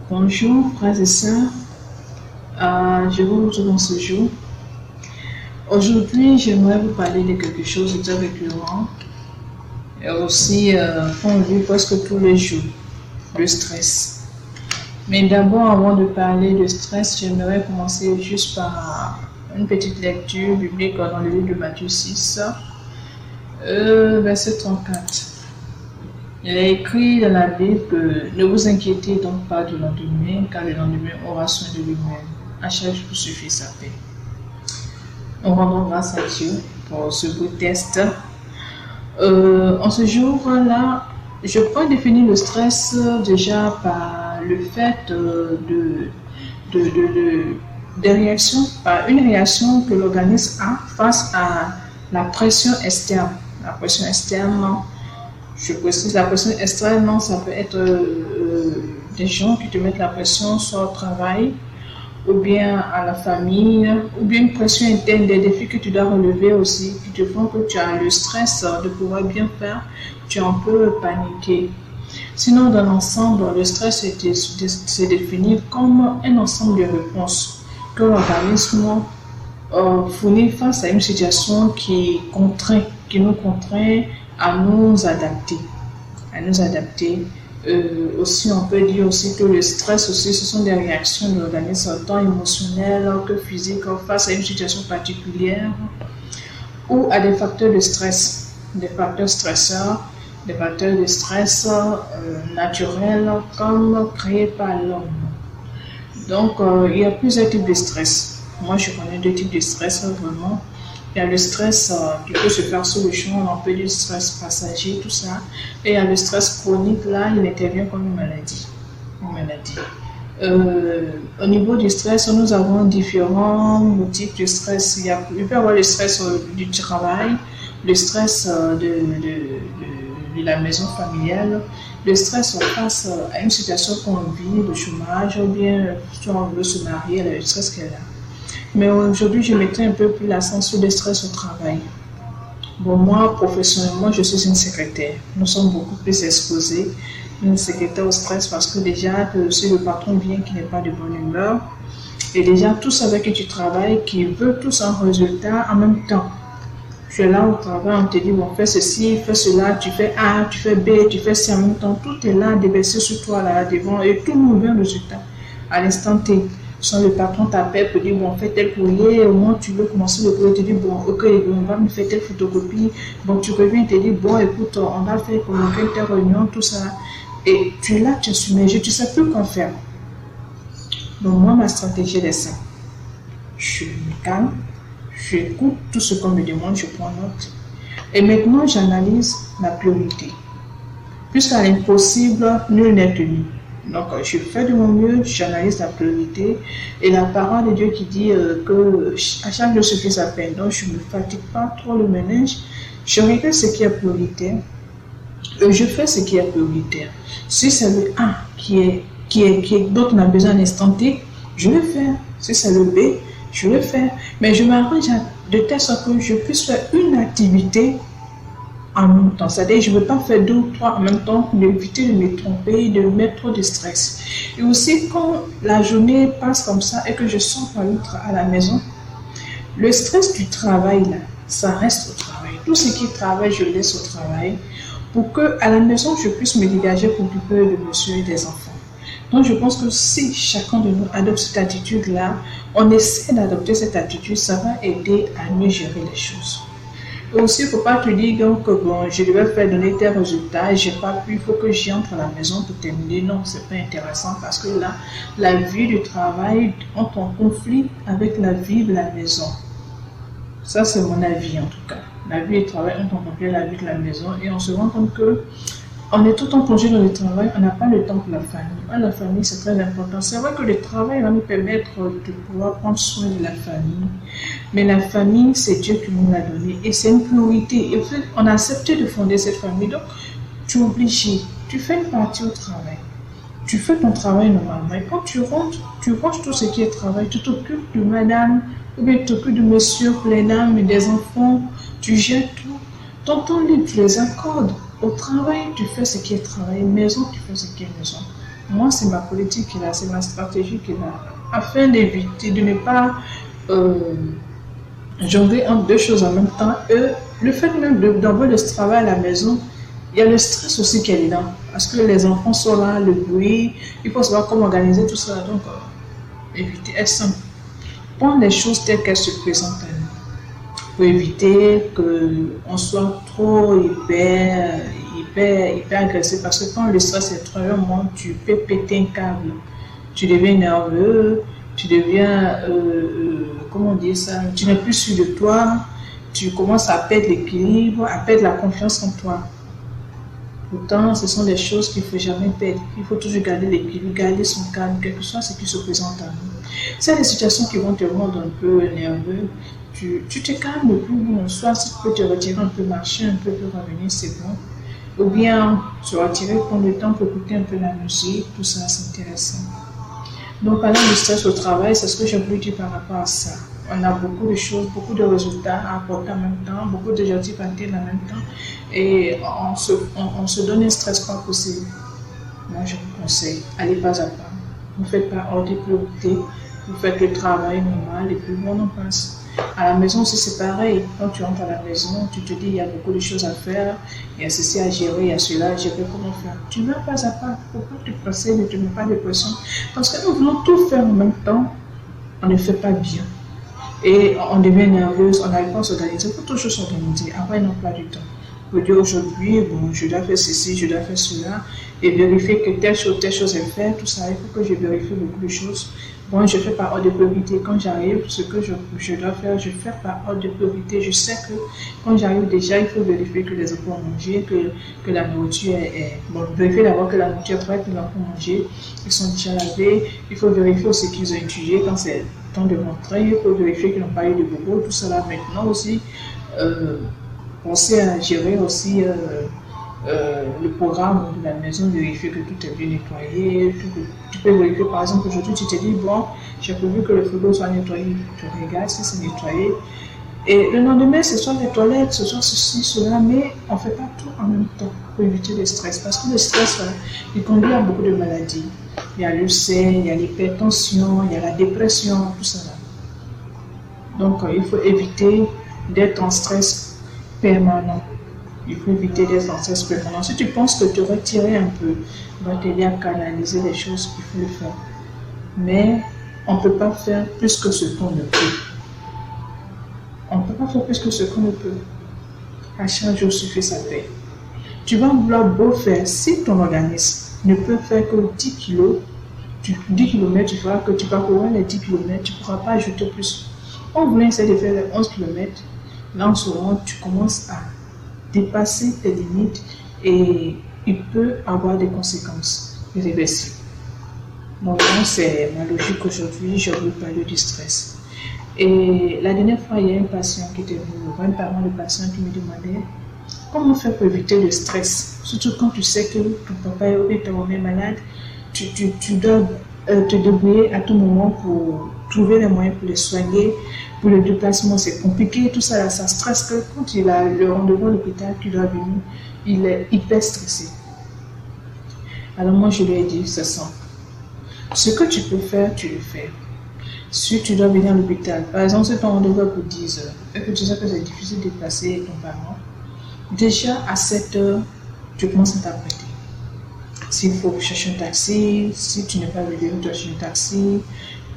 Bonjour frères et sœurs, je vous retrouve dans ce jour. Aujourd'hui, j'aimerais vous parler de quelque chose de récurrent et aussi qu'on vit presque tous les jours, le stress. Mais d'abord, avant de parler de stress, j'aimerais commencer juste par une petite lecture biblique dans le livre de Matthieu 6, verset 34. Il est écrit dans la Bible que ne vous inquiétez donc pas du lendemain, car le lendemain aura soin de lui-même. À chaque jour suffit sa paix. Nous rendons grâce à Dieu pour ce beau test. En ce jour-là, je peux définir le stress déjà par le fait des réactions, par une réaction que l'organisme a face à la pression externe. La pression externe, je précise, la pression externe, ça peut être des gens qui te mettent la pression soit au travail, ou bien à la famille, ou bien une pression interne, des défis que tu dois relever aussi, qui te font que tu as le stress de pouvoir bien faire, tu es un peu paniqué. Sinon, dans l'ensemble, le stress c'est défini comme un ensemble de réponses que l'organisme fournit face à une situation qui nous contraint à nous adapter. Aussi, on peut dire aussi que le stress aussi, ce sont des réactions de l'organisme tant émotionnelles que physiques face à une situation particulière ou à des facteurs de stress, des facteurs stresseurs, des facteurs de stress naturels comme créés par l'homme. Donc, il y a plusieurs types de stress. Moi, je connais deux types de stress vraiment. Il y a le stress qui peut se faire sur le champ, on peut dire stress passager, tout ça. Et il y a le stress chronique, là, il intervient comme une maladie. Au niveau du stress, nous avons différents types de stress. Il peut y avoir le stress du travail, le stress de la maison familiale, le stress face à une situation qu'on vit, de chômage, ou bien si on veut se marier, le stress qu'elle a. Mais aujourd'hui, je mettrai un peu plus l'accent sur le stress au travail. Bon, moi, professionnellement, je suis une secrétaire. Nous sommes beaucoup plus exposés, une secrétaire au stress, parce que déjà, si le patron vient qui n'est pas de bonne humeur, et déjà, tous avec qui tu travailles, qui veulent tous un résultat en même temps. Tu es là au travail, on te dit, bon, fais ceci, fais cela, tu fais A, tu fais B, tu fais C en même temps. Tout est là, déversé sur toi, là, devant, et tout le monde veut un résultat à l'instant T. Soit le patron t'appelle pour dire, bon, fais tel courrier, au moins tu veux commencer le courrier, tu dis, bon, ok, on va me faire telle photocopie, bon, tu reviens, tu dis, bon, écoute, on va faire comment telle réunion, tout ça, et tu es là, tu es submergé, tu ne sais plus quoi faire. Donc, moi, ma stratégie est ça. Je me calme, j'écoute tout ce qu'on me demande, je prends note, et maintenant, j'analyse la priorité. Puisqu'à l'impossible, nul n'est tenu. Donc, je fais de mon mieux, j'analyse la priorité et la parole de Dieu qui dit que à chaque jour suffit sa peine. Donc, je ne me fatigue pas trop le ménage. Je regarde ce qui est prioritaire et je fais ce qui est prioritaire. Si c'est le A dont on a besoin à l'instant T, je vais faire. Si c'est le B, je vais faire. Mais je m'arrange de telle sorte que je puisse faire une activité en même temps. C'est-à-dire je ne veux pas faire 2 ou 3 en même temps pour éviter de me tromper, de mettre trop de stress. Et aussi quand la journée passe comme ça et que je sors à la maison, le stress du travail là, ça reste au travail. Tout ce qui est travail, je laisse au travail pour qu'à la maison, je puisse me dégager pour m'occuper de monsieur et des enfants. Donc je pense que si chacun de nous adopte cette attitude-là, on essaie d'adopter cette attitude, ça va aider à mieux gérer les choses. Aussi, il ne faut pas te dire que bon, je devais faire donner tes résultats et je n'ai pas pu, il faut que j'entre à la maison pour terminer. Non, ce n'est pas intéressant parce que là, la vie du travail entre en conflit avec la vie de la maison. Ça, c'est mon avis en tout cas. La vie du travail entre en conflit avec la vie de la maison et on se rend compte que on est tout le temps plongé dans le travail, on n'a pas le temps pour la famille. La famille, c'est très important. C'est vrai que le travail va nous permettre de pouvoir prendre soin de la famille. Mais la famille, c'est Dieu qui nous l'a donné. Et c'est une priorité. Et on a accepté de fonder cette famille. Donc, tu es obligé. Tu fais une partie au travail. Tu fais ton travail normalement. Et quand tu rentres, tu ranges tout ce qui est travail. Tu t'occupes de madame, ou bien tu t'occupes de monsieur, les dames, des enfants. Tu gères tout. Ton temps libre, tu les accordes. Au travail, tu fais ce qui est travail. Maison, tu fais ce qui est maison. Moi, c'est ma politique qui est là, c'est ma stratégie qui est là, afin d'éviter de ne pas jongler entre deux choses en même temps. Et le fait même d'envoyer le travail à la maison, il y a le stress aussi qui est dedans. Parce que les enfants sont là, le bruit, il faut savoir comment organiser tout ça. Donc, éviter, être simple. Prendre les choses telles qu'elles se présentent à nous. Pour éviter qu'on soit trop hyper agressé. Parce que quand le stress est trop long, tu peux péter un câble. Tu deviens nerveux, tu deviens, comment dire ça, tu n'es plus sûr de toi, tu commences à perdre l'équilibre, à perdre la confiance en toi. Pourtant, ce sont des choses qu'il ne faut jamais perdre. Il faut toujours garder l'équilibre, garder son calme, quel que soit ce qui se présente à nous. C'est des situations qui vont te rendre un peu nerveux. Tu te calmes plus, bon, soit si tu peux te retirer un peu, marcher un peu, revenir, c'est bon. Ou bien te retirer, prendre le temps pour écouter un peu la musique, tout ça, c'est intéressant. Donc, parlant du stress au travail, c'est ce que j'ai voulu dire par rapport à ça. On a beaucoup de choses, beaucoup de résultats à apporter en même temps, beaucoup d'objectifs à atteindre en même temps. Et on se donne un stress pas possible. Moi, je vous conseille, allez pas à pas. Vous ne faites pas hors des priorités. Vous faites le travail normal et puis on en passe. À la maison aussi, c'est pareil. Quand tu rentres à la maison, tu te dis il y a beaucoup de choses à faire, il y a ceci à gérer, il y a cela à gérer, comment faire. Tu ne vas pas à pas. Pourquoi te presser, ne te mets pas de pression? Parce que nous voulons tout faire en même temps, on ne fait pas bien. Et on devient nerveuse, on n'arrive pas à s'organiser. Il faut toujours s'organiser, avoir un emploi du temps. Pour dire aujourd'hui, bon, je dois faire ceci, je dois faire cela, et vérifier que telle chose est faite, tout ça, il faut que je vérifie beaucoup de choses. Bon, je fais par ordre de priorité. Quand j'arrive, ce que je dois faire, je fais par ordre de priorité. Je sais que quand j'arrive déjà, il faut vérifier que les enfants ont mangé, que la nourriture est... Bon, vérifier d'abord que la nourriture est prête, que les enfants ont mangé, ils sont déjà lavés. Il faut vérifier aussi qu'ils ont étudié quand c'est temps de rentrer. Il faut vérifier qu'ils n'ont pas eu de bobo, tout ça là. Maintenant aussi, penser à gérer aussi le programme de la maison, vérifier que tout est bien nettoyé. Tu peux vérifier, par exemple, aujourd'hui tu te dis, bon, j'ai prévu que le frigo soit nettoyé. Tu regardes si c'est nettoyé. Et le lendemain, ce soit les toilettes, ce soit ceci, cela, mais on ne fait pas tout en même temps pour éviter le stress. Parce que le stress, il conduit à beaucoup de maladies. Il y a le sein, il y a l'hypertension, il y a la dépression, tout ça là. Donc, il faut éviter d'être en stress permanent. Il faut éviter d'être en stress permanent. Si tu penses que te retirer un peu va t'aider à canaliser les choses, il faut le faire. Mais on ne peut pas faire plus que ce qu'on ne peut. On ne peut pas faire plus que ce qu'on ne peut. À chaque jour suffit sa paix. Tu vas vouloir beau faire, si ton organisme ne peut faire que 10 km, tu feras que tu parcourras les 10 km, tu ne pourras pas ajouter plus. On voulait essayer de faire les 11 km. Là, en ce moment, tu commences à dépasser tes limites et il peut avoir des conséquences irréversibles. Donc, c'est ma logique aujourd'hui. Je veux parler du stress. Et la dernière fois, il y a un patient qui était venu, un parent de patient qui me demandait comment faire pour éviter le stress. Surtout quand tu sais que ton papa est tombé malade, tu dois te débrouiller à tout moment pour trouver les moyens pour les soigner. Pour le déplacement, c'est compliqué, tout ça, ça stresse que quand il a le rendez-vous à l'hôpital, tu dois venir, il est hyper stressé. Alors moi, je lui ai dit, c'est simple. Ce que tu peux faire, tu le fais. Si tu dois venir à l'hôpital, par exemple, si ton rendez-vous est pour 10 heures, et que tu sais que c'est difficile de déplacer ton parent, déjà à 7 heures, tu commences à t'apprêter. S'il faut chercher un taxi, si tu n'es pas venu, tu dois chercher un taxi,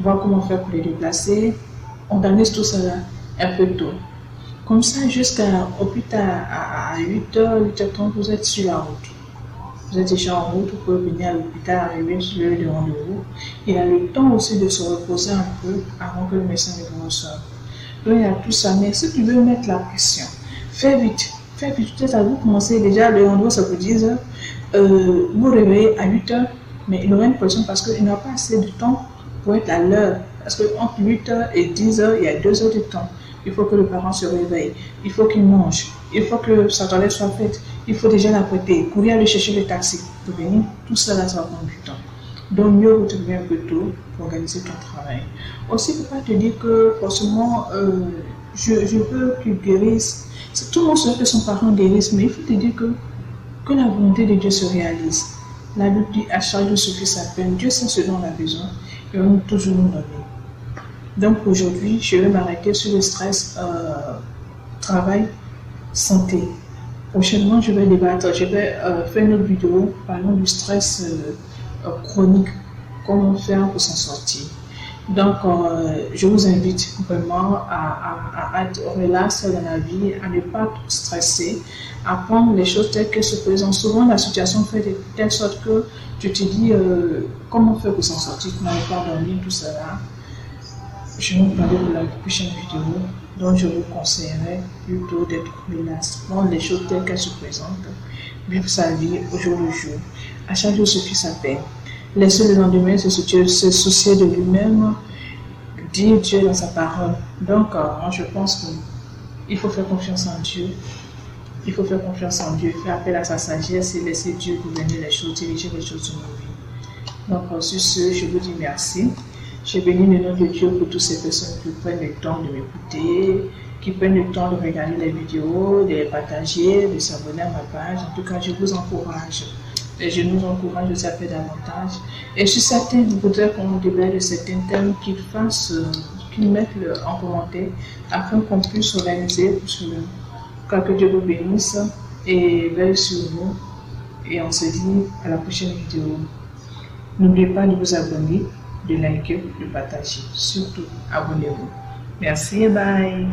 voir comment faire pour les déplacer. On organise tout ça là un peu tôt. Comme ça, jusqu'à au plus tard, à 8h, 8h30, vous êtes sur la route. Vous êtes déjà en route pour venir à l'hôpital, arriver sur l'heure de rendez-vous. Il a le temps aussi de se reposer un peu avant que le médecin ne vous reçoive. Donc, il y a tout ça. Mais si tu veux mettre la pression, fais vite. Fais vite. Peut-être à vous commencer déjà le rendez-vous, ça vous dit, vous réveillez à 8h, mais il aura une pression parce qu'il n'a pas assez de temps pour être à l'heure. Parce qu'entre 8h et 10h, il y a 2 heures de temps. Il faut que le parent se réveille. Il faut qu'il mange. Il faut que sa toilette soit faite. Il faut déjà l'apprêter. Courir aller chercher le taxi pour venir. Tout ça, là, ça va prendre du temps. Donc, mieux vous te lever un peu tôt pour organiser ton travail. Aussi, il ne faut pas te dire que forcément, je veux qu'il guérisse. Tout le monde souhaite que son parent guérisse, mais il faut te dire que la volonté de Dieu se réalise. La Bible dit à chaque jour suffit sa peine. Dieu sait ce dont on a besoin et on peut toujours nous donner. Donc aujourd'hui, je vais m'arrêter sur le stress, travail, santé. Prochainement, je vais débattre, je vais faire une autre vidéo parlant du stress chronique, comment faire pour s'en sortir. Donc, je vous invite vraiment à être relax dans la vie, à ne pas trop stresser, à prendre les choses telles qu'elles se présentent. Souvent, la situation fait de telle sorte que tu te dis comment faire pour s'en sortir, tu n'arrives pas à dormir, tout cela. Je vais vous parler de la prochaine vidéo, donc je vous conseillerais plutôt d'être relax, prendre les choses telles qu'elles se présentent, vivre sa vie au jour le jour. À chaque jour suffit sa peine. Laisser le lendemain se soucier de lui-même, dire Dieu dans sa parole. Donc, moi je pense qu'il faut faire confiance en Dieu. Il faut faire confiance en Dieu, faire appel à sa sagesse et laisser Dieu gouverner les choses, diriger les choses de nos vies. Donc, sur ce, je vous dis merci. Je bénis le nom de Dieu pour toutes ces personnes qui prennent le temps de m'écouter, qui prennent le temps de regarder les vidéos, de les partager, de s'abonner à ma page. En tout cas, je vous encourage. Et je nous encourage aussi à faire davantage. Et sur certains, je voudrais qu'on débatte de certains thèmes qu'ils mettent en commentaire afin qu'on puisse organiser pour cela. Que Dieu vous bénisse et veille sur vous. Et on se dit à la prochaine vidéo. N'oubliez pas de vous abonner, de liker, de partager. Surtout, abonnez-vous. Merci et bye.